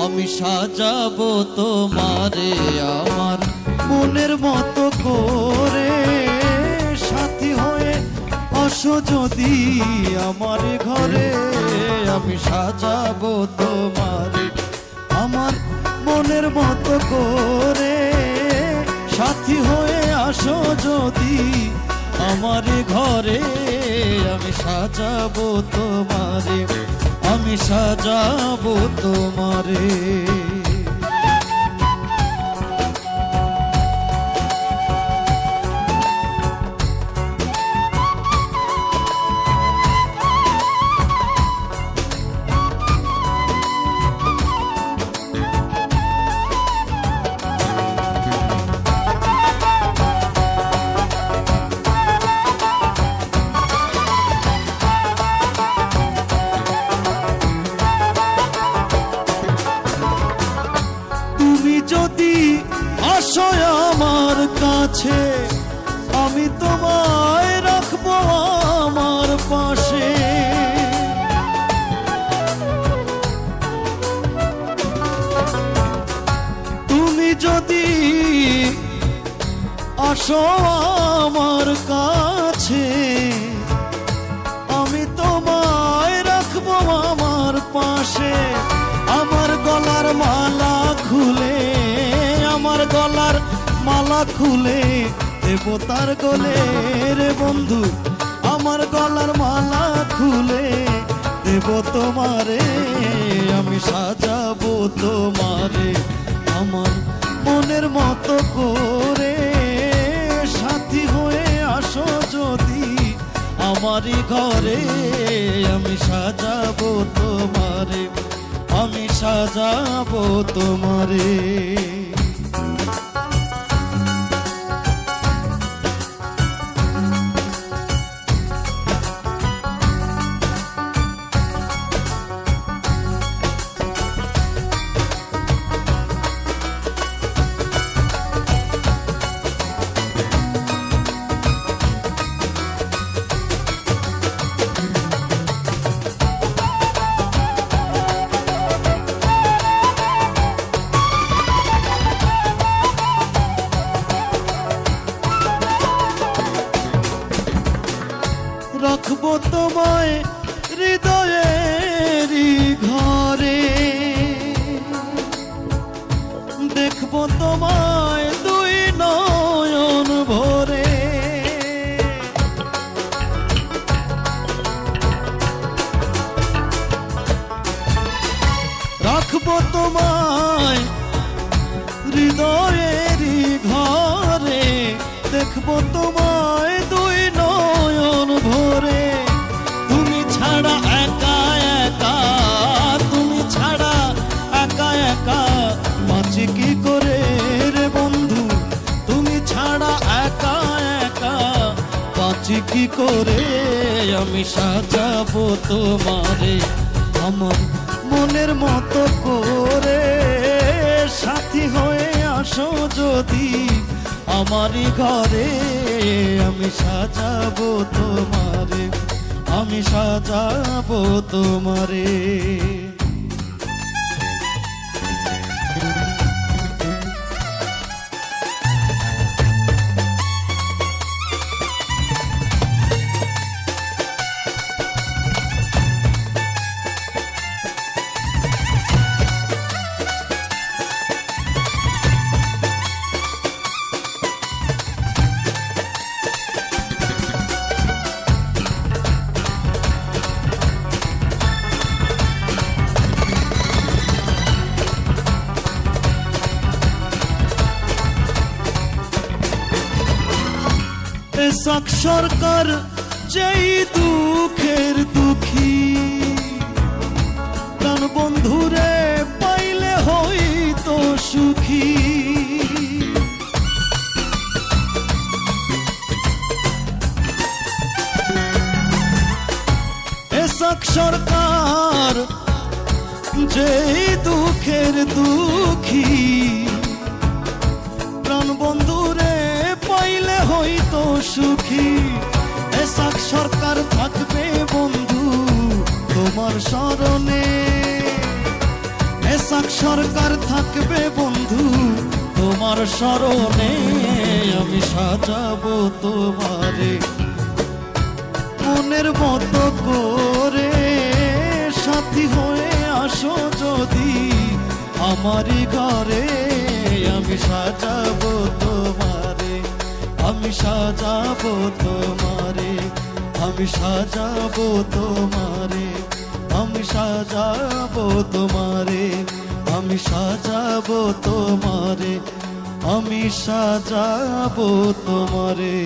আমি সাজাবো তোমারে আমার মনের মতো করে, সাথী হয়ে আসো যদি আমার ঘরে। আমি সাজাবো তোমারে আমার মনের মতো করে, সাথী হয়ে আসো যদি আমার ঘরে। আমি সাজাবো তোমারে, আমি সাজাবো তোমারে। যদি আসো আমার কাছে, আমি তোমায় রাখবো আমার পাশে। তুমি যদি আসো আমার কাছে, আমি তোমায় রাখবো আমার পাশে। আমার গলার মালা খুলে, আমার গলার মালা খুলে দেব তার গলে রে বন্ধু। আমার গলার মালা খুলে দেব তোমারে, আমি সাজাবো তোমারে আমার মনের মতো করে, সাথী হয়ে আসো যদি আমারই ঘরে। আমি সাজাবো তোমারে, আমি সাজাবো তোমারে। রাখবো তোমায় হৃদয়েরই ঘরে, দেখবো তোমায় দুই নয়ন ভরে। রাখবো তোমায় হৃদয়েরই ঘরে, দেখবো তোমায় দুই নয়ন ভরে। তুমি ছাড়া একা একা, তুমি ছাড়া একা একা বাঁচি কি করে রে বন্ধু। তুমি ছাড়া একা একা বাঁচি কি করে। আমি সাজাবো তোমারে আমার মনের মতো করে, সাথী হয়ে আসো যদি আমারই ঘরে। আমি সাজাবো তোমারে, আমি সাজাবো তোমারে। এসাক সরকার যেই দুঃখের দুঃখী, প্রাণ বন্ধুরে পাইলে হইতো সুখী। এসাক সরকার যেই দুঃখের দুঃখী, প্রাণ বন্ধুরে পাইলে হইতো সুখী। এসাক সরকার থাকবে বন্ধু তোমার স্মরণে, এসাক সরকার থাকবে বন্ধু তোমার স্মরণে, আমি সাজাবো তোমারে মনের মতো করে। সাথী হয়ে আসো যদি আমারই ঘরে, আমি সাজাবো তোমারে, আমি সাজাবো তোমারে, আমি সাজাবো তোমারে, আমি সাজাবো তোমারে, আমি সাজাবো তোমারে, আমি সাজাবো তোমারে।